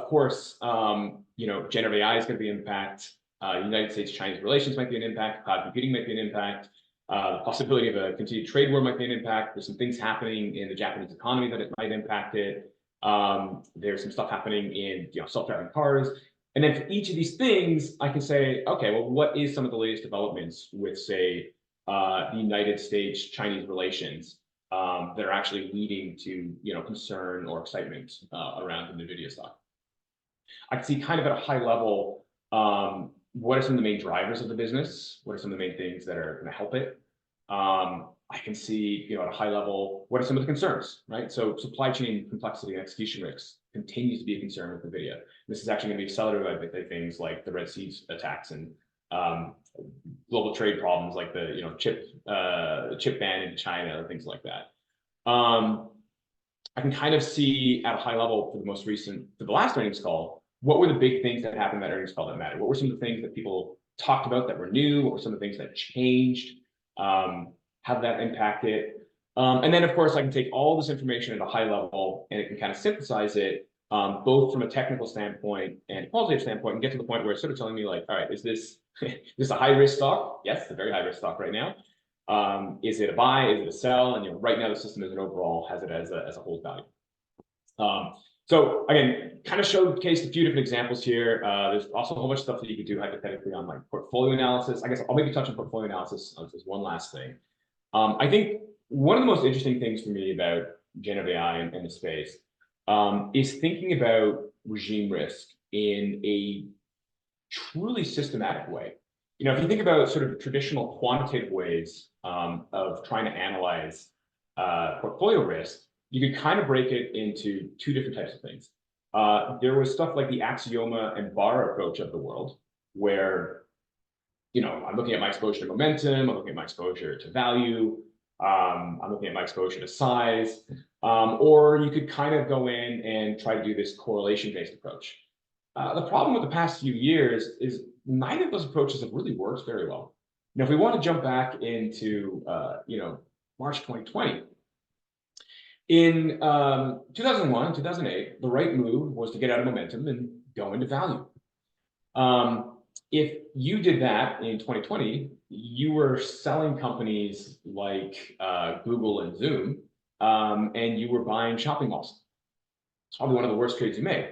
course, generative AI is going to be an impact. United States-Chinese relations might be an impact. Cloud computing might be an impact. The possibility of a continued trade war might be an impact. There's some things happening in the Japanese economy that it might impact it. There's some stuff happening in self-driving cars. And then for each of these things, I can say, okay, well, what is some of the latest developments with, say, the United States-Chinese relations that are actually leading to concern or excitement around the NVIDIA stock? I can see kind of at a high level, what are some of the main drivers of the business? What are some of the main things that are going to help it? I can see, at a high level, what are some of the concerns, right? So supply chain complexity and execution risks continues to be a concern with NVIDIA. This is actually going to be accelerated by things like the Red Sea attacks and global trade problems like the chip ban in China and things like that. I can kind of see at a high level for the last earnings call, what were the big things that happened in that earnings call that mattered? What were some of the things that people talked about that were new? What were some of the things that changed? How did that impact it? And then, of course, I can take all this information at a high level and it can kind of synthesize it, both from a technical standpoint and a qualitative standpoint, and get to the point where it's sort of telling me all right, is this a high-risk stock? Yes, it's a very high-risk stock right now. Is it a buy? Is it a sell? And right now the system as an overall has it as a hold value. So again, kind of showcased a few different examples here. There's also a whole bunch of stuff that you could do hypothetically on portfolio analysis. I guess I'll maybe touch on portfolio analysis as one last thing. I think one of the most interesting things for me about generative AI and the space is thinking about regime risk in a truly systematic way. If you think about sort of traditional quantitative ways of trying to analyze portfolio risk, you could kind of break it into two different types of things. There was stuff like the Axioma and bar approach of the world, where I'm looking at my exposure to momentum, I'm looking at my exposure to value, I'm looking at my exposure to size, or you could kind of go in and try to do this correlation-based approach. The problem with the past few years is neither of those approaches have really worked very well. Now, if we want to jump back into March 2020, in 2001 and 2008, the right move was to get out of momentum and go into value. If you did that in 2020, you were selling companies like Google and Zoom, and you were buying shopping malls. It's probably one of the worst trades you made.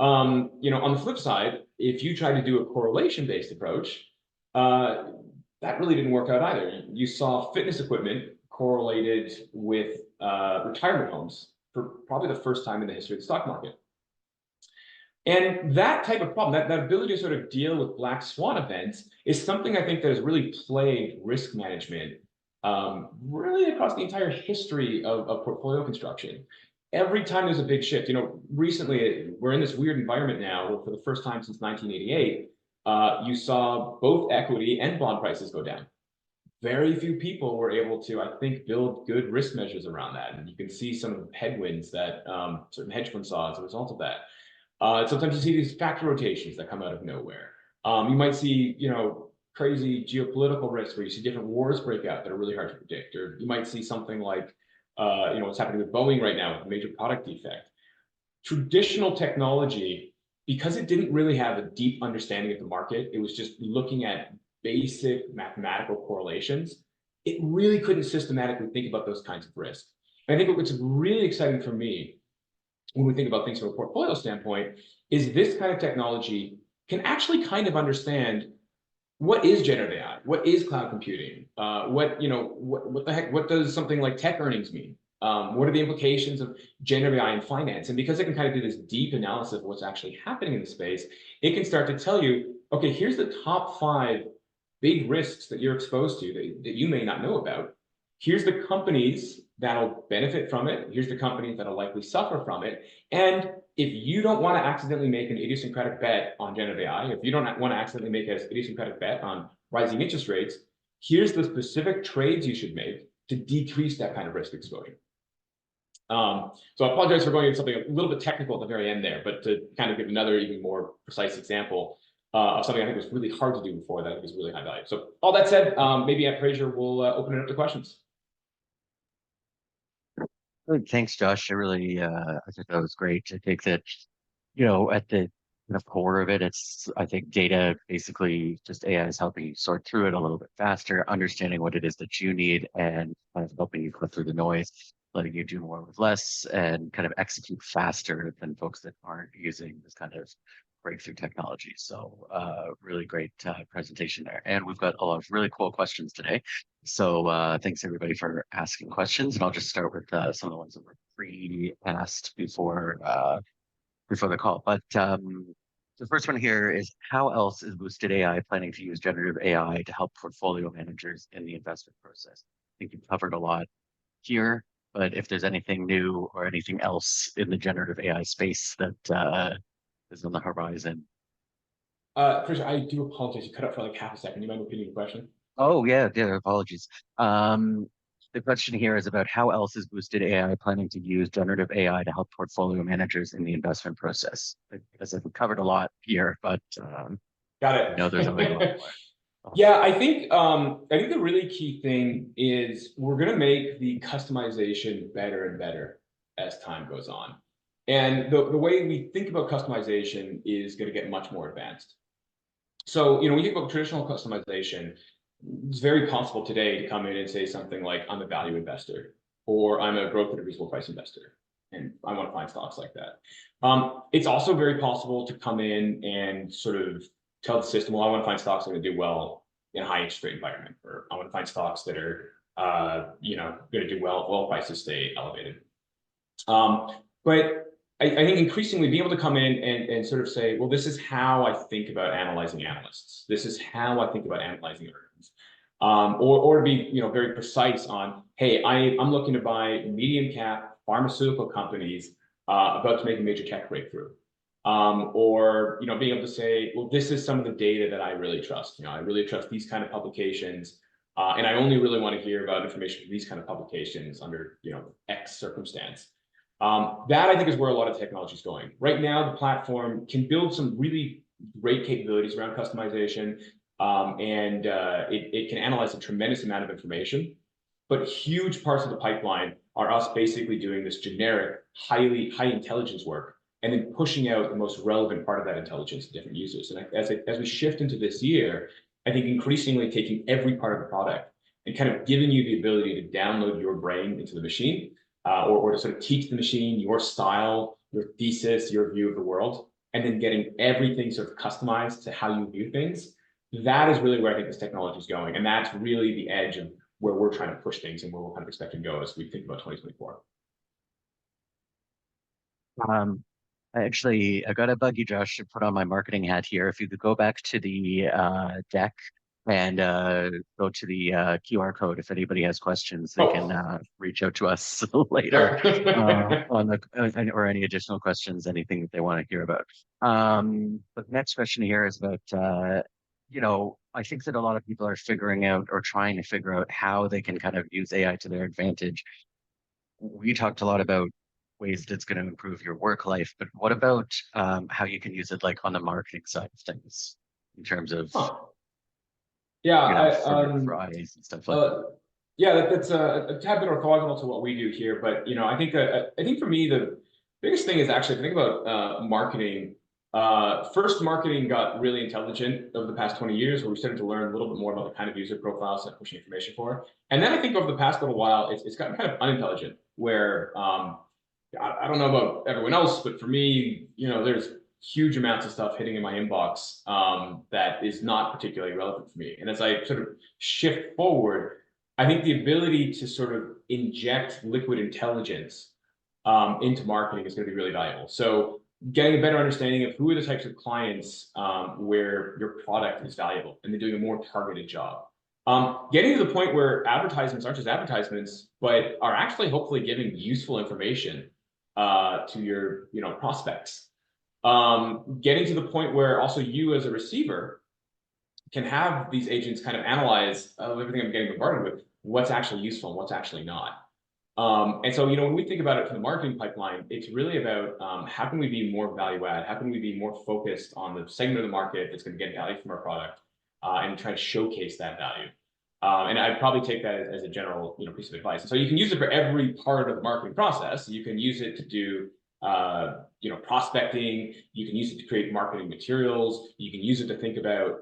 On the flip side, if you tried to do a correlation-based approach, that really didn't work out either. You saw fitness equipment correlated with retirement homes for probably the first time in the history of the stock market. And that type of problem, that ability to sort of deal with black swan events, is something I think that has really plagued risk management really across the entire history of portfolio construction. Every time there's a big shift, recently we're in this weird environment now where for the first time since 1988, you saw both equity and bond prices go down. Very few people were able to, I think, build good risk measures around that. And you can see some of the headwinds that certain hedge funds saw as a result of that. Sometimes you see these factor rotations that come out of nowhere. You might see, crazy geopolitical risks where you see different wars break out that are really hard to predict. Or you might see something like what's happening with Boeing right now with a major product defect. Traditional technology, because it didn't really have a deep understanding of the market, it was just looking at basic mathematical correlations. It really couldn't systematically think about those kinds of risks. And I think what's really exciting for me when we think about things from a portfolio standpoint is this kind of technology can actually kind of understand what is generative AI, what is cloud computing, what the heck, what does something like tech earnings mean? What are the implications of generative AI in finance? And because it can kind of do this deep analysis of what's actually happening in the space, it can start to tell you, okay, here's the top 5 big risks that you're exposed to that you may not know about. Here's the companies that'll benefit from it. Here's the companies that'll likely suffer from it. And if you don't want to accidentally make an idiosyncratic bet on generative AI, if you don't want to accidentally make an idiosyncratic bet on rising interest rates, here's the specific trades you should make to decrease that kind of risk exposure. So I apologize for going into something a little bit technical at the very end there, but to kind of give another even more precise example of something I think was really hard to do before that I think is really high value. So all that said, maybe at Fraser, we'll open it up to questions. Good. Thanks, Josh. I think that was great. I think that, at the core of it, I think data, basically just AI is helping you sort through it a little bit faster, understanding what it is that you need and kind of helping you cut through the noise, letting you do more with less and kind of execute faster than folks that aren't using this kind of breakthrough technology. So really great presentation there. And we've got a lot of really cool questions today. So thanks everybody for asking questions. And I'll just start with some of the ones that were pre-asked before the call. But the first one here is, how else is Boosted AI planning to use generative AI to help portfolio managers in the investment process? I think you've covered a lot here, but if there's anything new or anything else in the generative AI space that is on the horizon. Fraser, I do apologize. You cut out for like half a second. You mind repeating the question? Oh yeah, apologies. The question here is about, how else is Boosted AI planning to use generative AI to help portfolio managers in the investment process? Because I've covered a lot here, but Got I know there's always a lot it. more. Oh, Yeah, I think the really key thing is we're going to make the customization better and better as time goes on. And the way we think about customization is going to get much more advanced. So, when you think about traditional customization, it's very possible today to come in and say something like, I'm a value investor, or I'm a growth at a reasonable price investor, and I want to find stocks like that. It's also very possible to come in and sort of tell the system, well, I want to find stocks that are going to do well in a high interest rate environment, or I want to find stocks that are, going to do well if oil prices stay elevated. But I think increasingly being able to come in and sort of say, well, this is how I think about analyzing analysts. This is how I think about analyzing earnings. Or to be very precise on, hey, I'm looking to buy medium cap pharmaceutical companies about to make a major tech breakthrough. Or being able to say, well, this is some of the data that I really trust. I really trust these kind of publications. And I only really want to hear about information from these kind of publications under X circumstance. That I think is where a lot of technology is going. Right now, the platform can build some really great capabilities around customization, and it can analyze a tremendous amount of information. But huge parts of the pipeline are us basically doing this generic, high intelligence work, and then pushing out the most relevant part of that intelligence to different users. And as we shift into this year, I think increasingly taking every part of the product and kind of giving you the ability to download your brain into the machine, or to sort of teach the machine your style, your thesis, your view of the world, and then getting everything sort of customized to how you view things. That is really where I think this technology is going. And that's really the edge of where we're trying to push things and where we're kind of expecting to go as we think about 2024. I got to bug you, Josh, to put on my marketing hat here. If you could go back to the deck and go to the QR code. If anybody has questions, they can reach out to us later on or any additional questions, anything that they want to hear about. But the next question here is about, I think that a lot of people are figuring out or trying to figure out how they can kind of use AI to their advantage. We talked a lot about ways that it's going to improve your work life, but what about how you can use it like on the marketing side of things in terms of Huh. Yeah, for eyes and stuff like that? Yeah, that's a tad bit orthogonal to what we do here, but I think for me the biggest thing is actually if you think about marketing. First, marketing got really intelligent over the past 20 years, where we started to learn a little bit more about the kind of user profiles that pushing information for. And then I think over the past little while, it's gotten kind of unintelligent, where I don't know about everyone else, but for me, there's huge amounts of stuff hitting in my inbox that is not particularly relevant for me. And as I sort of shift forward, I think the ability to sort of inject liquid intelligence into marketing is going to be really valuable. So getting a better understanding of who are the types of clients where your product is valuable and they're doing a more targeted job. Getting to the point where advertisements aren't just advertisements, but are actually hopefully giving useful information to your prospects. Getting to the point where also you as a receiver can have these agents kind of analyze everything I'm getting bombarded with, what's actually useful and what's actually not. And so, when we think about it from the marketing pipeline, it's really about how can we be more value add? How can we be more focused on the segment of the market that's going to get value from our product and try to showcase that value? And I'd probably take that as a general piece of advice. And so you can use it for every part of the marketing process. You can use it to do prospecting. You can use it to create marketing materials. You can use it to think about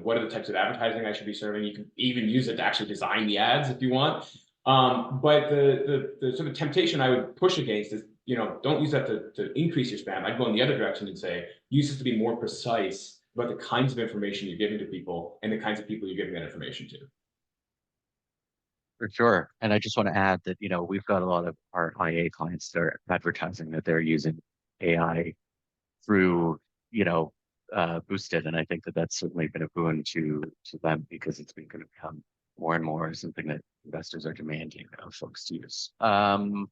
what are the types of advertising I should be serving. You can even use it to actually design the ads if you want. But the sort of temptation I would push against is, don't use that to increase your spam. I'd go in the other direction and say, use this to be more precise about the kinds of information you're giving to people and the kinds of people you're giving that information to. For sure. And I just want to add that, we've got a lot of our IA clients that are advertising that they're using AI through, Boosted. And I think that that's certainly been a boon to them because it's been going to become more and more something that investors are demanding of folks to use. All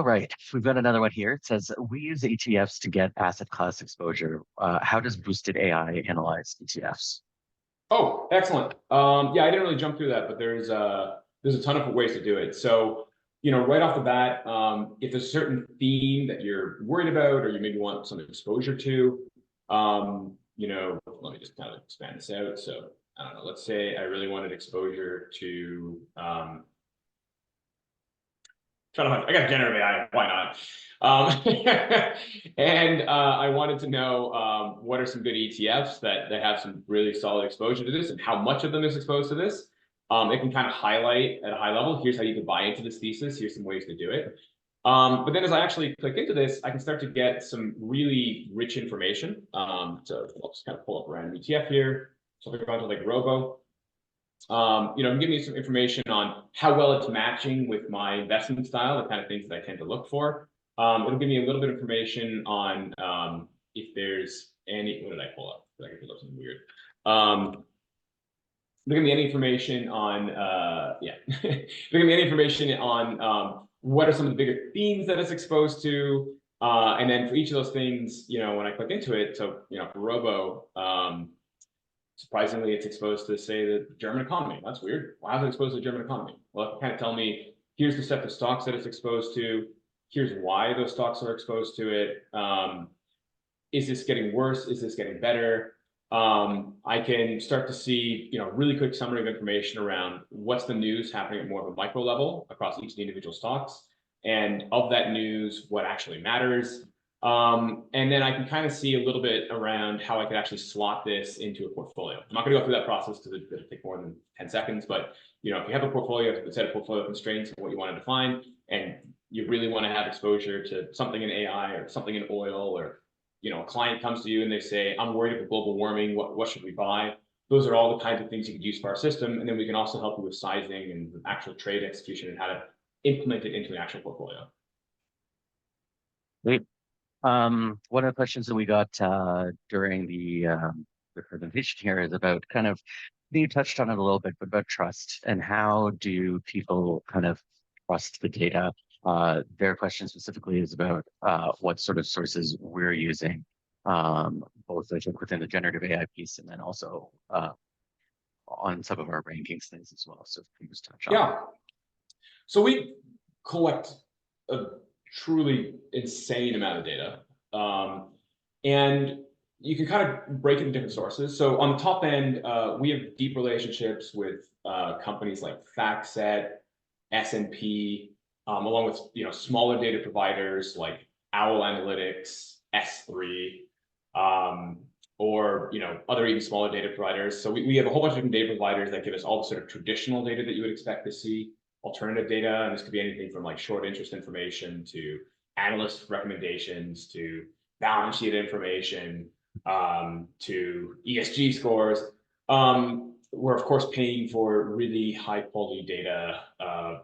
right, we've got another one here. It says, we use ETFs to get asset class exposure. How does Boosted AI analyze ETFs? Oh, excellent. Yeah, I didn't really jump through that, but there's a ton of ways to do it. So, right off the bat, if there's a certain theme that you're worried about or you maybe want some exposure to, let me just kind of expand this out. So, I don't know, let's say I really wanted exposure to I got generative AI. Why not? And I wanted to know what are some good ETFs that have some really solid exposure to this, and how much of them is exposed to this. It can kind of highlight at a high level. Here's how you can buy into this thesis. Here's some ways to do it. But then as I actually click into this, I can start to get some really rich information. So I'll just kind of pull up a random ETF here. So if I go into like Robo, give me some information on how well it's matching with my investment style, the kind of things that I tend to look for. It'll give me a little bit of information on if there's any, what did I pull up? I can pull up something weird. Look at me any information on, look at me any information on what are some of the bigger themes that it's exposed to. And then for each of those things, when I click into it, so, for Robo, surprisingly, it's exposed to, say, the German economy. That's weird. Why is it exposed to the German economy? Well, it can kind of tell me, here's the set of stocks that it's exposed to. Here's why those stocks are exposed to it. Is this getting worse? Is this getting better? I can start to see, really quick summary of information around what's the news happening at more of a micro level across each of the individual stocks. And of that news, what actually matters. And then I can kind of see a little bit around how I could actually slot this into a portfolio. I'm not going to go through that process because it'll take more than 10 seconds, but if you have a portfolio, you have a set of portfolio constraints of what you want to define, and you really want to have exposure to something in AI or something in oil, or a client comes to you and they say, I'm worried about global warming, what should we buy? Those are all the kinds of things you could use for our system. And then we can also help you with sizing and actual trade execution and how to implement it into an actual portfolio. Great. One of the questions that we got during the presentation here is about kind of, you touched on it a little bit, but about trust and how do people kind of trust the data? Their question specifically is about what sort of sources we're using, both I think within the generative AI piece and then also on some of our rankings things as well. So if you just touch on Yeah. So we collect a truly insane amount of data. And you can kind of break it into different sources. So on the top end, we have deep relationships with companies like FactSet, S&P, along with smaller data providers like Owl Analytics, S3, um, or other even smaller data providers. So we have a whole bunch of different data providers that give us all the sort of traditional data that you would expect to see, alternative data, and this could be anything from like short interest information to analyst recommendations to balance sheet information, to ESG scores. We're of course paying for really high quality data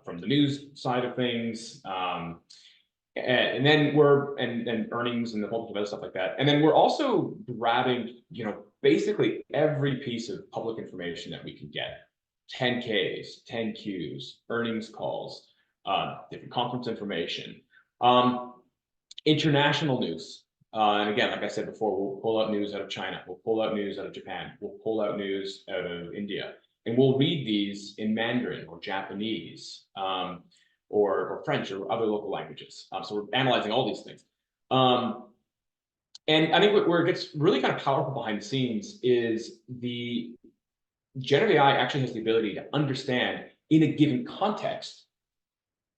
from the news side of things, and then and earnings and the whole bunch of other stuff like that. And then we're also grabbing basically every piece of public information that we can get: 10Ks, 10Qs, earnings calls, different conference information, international news. And again, like I said before, we'll pull out news out of China, we'll pull out news out of Japan, we'll pull out news out of India, and we'll read these in Mandarin or Japanese, or French or other local languages. So we're analyzing all these things. And I think where it gets really kind of powerful behind the scenes is the generative AI actually has the ability to understand in a given context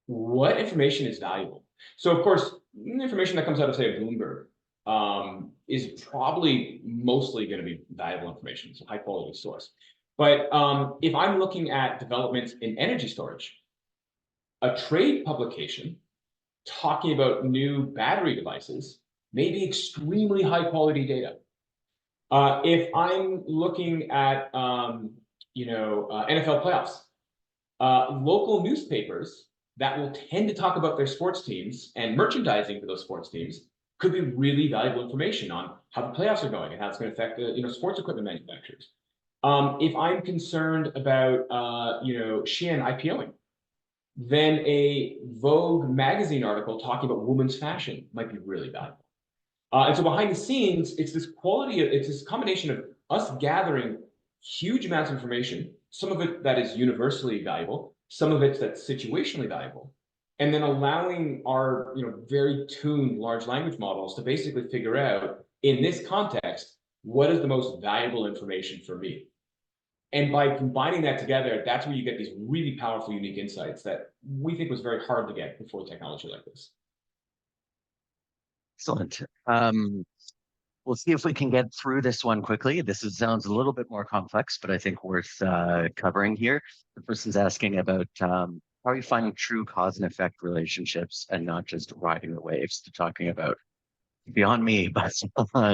what information is valuable. So of course, information that comes out of, say, Bloomberg is probably mostly going to be valuable information. It's a high quality source. But if I'm looking at developments in energy storage, a trade publication talking about new battery devices may be extremely high quality data. If I'm looking at NFL playoffs, local newspapers that will tend to talk about their sports teams and merchandising for those sports teams could be really valuable information on how the playoffs are going and how it's going to affect the sports equipment manufacturers. If I'm concerned about Shein IPOing, then a Vogue magazine article talking about women's fashion might be really valuable. And so behind the scenes, it's this combination of us gathering huge amounts of information, some of it that is universally valuable, some of it that's situationally valuable, and then allowing our very tuned large language models to basically figure out, in this context, what is the most valuable information for me. And by combining that together, that's where you get these really powerful, unique insights that we think was very hard to get before technology like this. Excellent. We'll see if we can get through this one quickly. Sounds a little bit more complex, but I think worth covering here. The person's asking about how are you finding true cause and effect relationships and not just riding the waves, to talking about beyond me, but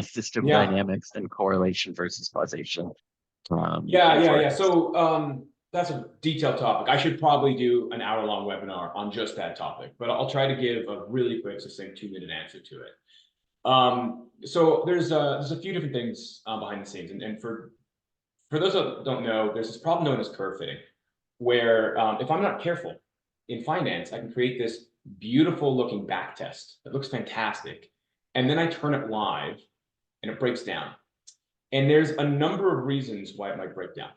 system Yeah. dynamics and correlation versus causation. Yeah. So that's a detailed topic. I should probably do an hour-long webinar on just that topic, but I'll try to give a really quick, succinct 2-minute answer to it. So there's a few different things behind the scenes, and for those that don't know, there's this problem known as curve fitting, where if I'm not careful in finance, I can create this beautiful looking back test that looks fantastic, and then I turn it live and it breaks down. And there's a number of reasons why it might break down.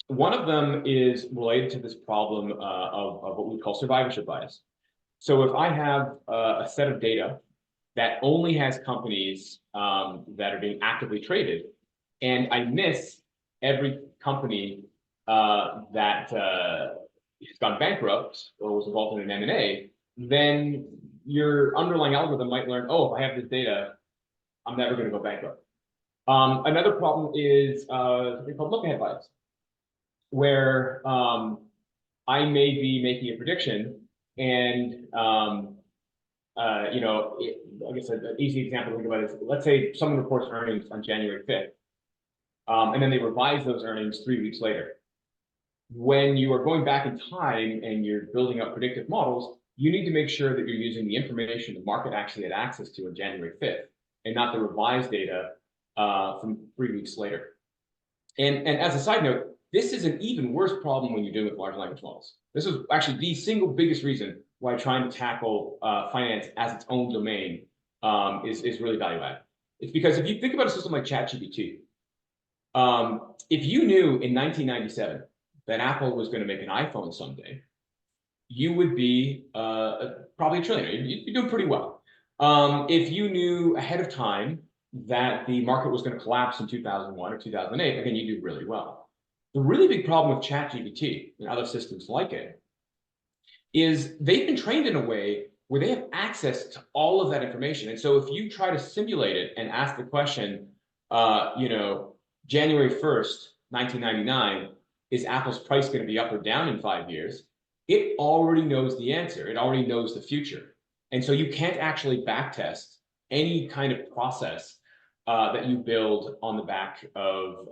One of them is related to this problem of what we call survivorship bias. So if I have a set of data that only has companies that are being actively traded, and I miss every company that has gone bankrupt or was involved in an M&A, then your underlying algorithm might learn, oh, if I have this data, I'm never going to go bankrupt. Another problem is something called look-ahead bias, where I may be making a prediction, and I guess an easy example to think about is, let's say someone reports earnings on January 5th, and then they revise those earnings 3 weeks later. When you are going back in time and you're building up predictive models, you need to make sure that you're using the information the market actually had access to on January 5th, and not the revised data from 3 weeks later. And as a side note, this is an even worse problem when you're dealing with large language models. This is actually the single biggest reason why trying to tackle finance as its own domain is really value add. It's because if you think about a system like ChatGPT, if you knew in 1997 that Apple was going to make an iPhone someday, you would be probably a trillionaire. You'd be doing pretty well. If you knew ahead of time that the market was going to collapse in 2001 or 2008, again, you do really well. The really big problem with ChatGPT and other systems like it is they've been trained in a way where they have access to all of that information. And so if you try to simulate it and ask the question, January 1st, 1999, is Apple's price going to be up or down in 5 years? It already knows the answer. It already knows the future. And so you can't actually backtest any kind of process that you build on the back of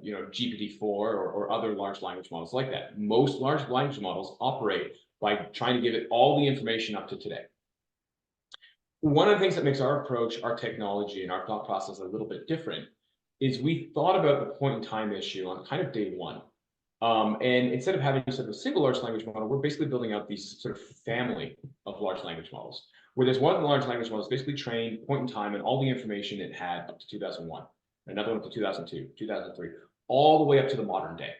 GPT-4 or other large language models like that. Most large language models operate by trying to give it all the information up to today. One of the things that makes our approach, our technology, and our thought process a little bit different is we thought about the point in time issue on kind of day one. And instead of having sort of a single large language model, we're basically building out these sort of family of large language models, where there's one of the large language models basically trained point in time and all the information it had up to 2001, another one up to 2002, 2003, all the way up to the modern day.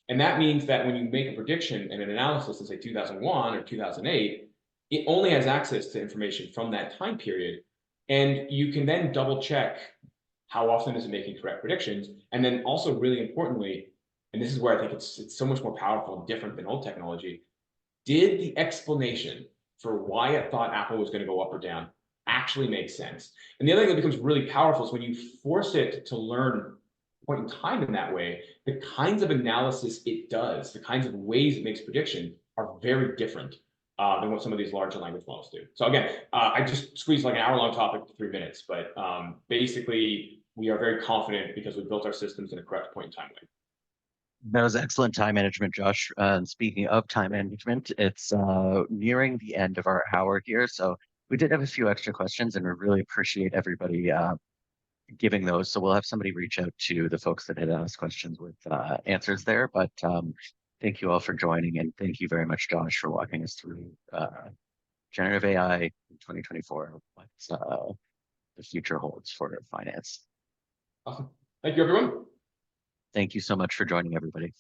And that means that when you make a prediction and an analysis in, say, 2001 or 2008, it only has access to information from that time period. And you can then double check how often is it making correct predictions. And then also, really importantly, and this is where I think it's so much more powerful and different than old technology, did the explanation for why it thought Apple was going to go up or down actually make sense? And the other thing that becomes really powerful is when you force it to learn point in time in that way, the kinds of analysis it does, the kinds of ways it makes prediction are very different than what some of these larger language models do. So again, I just squeezed like an hour-long topic to 3 minutes, but basically we are very confident because we built our systems in a correct point in time way. That was excellent time management, Josh. And speaking of time management, it's nearing the end of our hour here. So we did have a few extra questions, and we really appreciate everybody giving those. So we'll have somebody reach out to the folks that had asked questions with answers there. But thank you all for joining, and thank you very much, Josh, for walking us through generative AI in 2024, what the future holds for finance. Awesome. Thank you, everyone. Thank you so much for joining, everybody.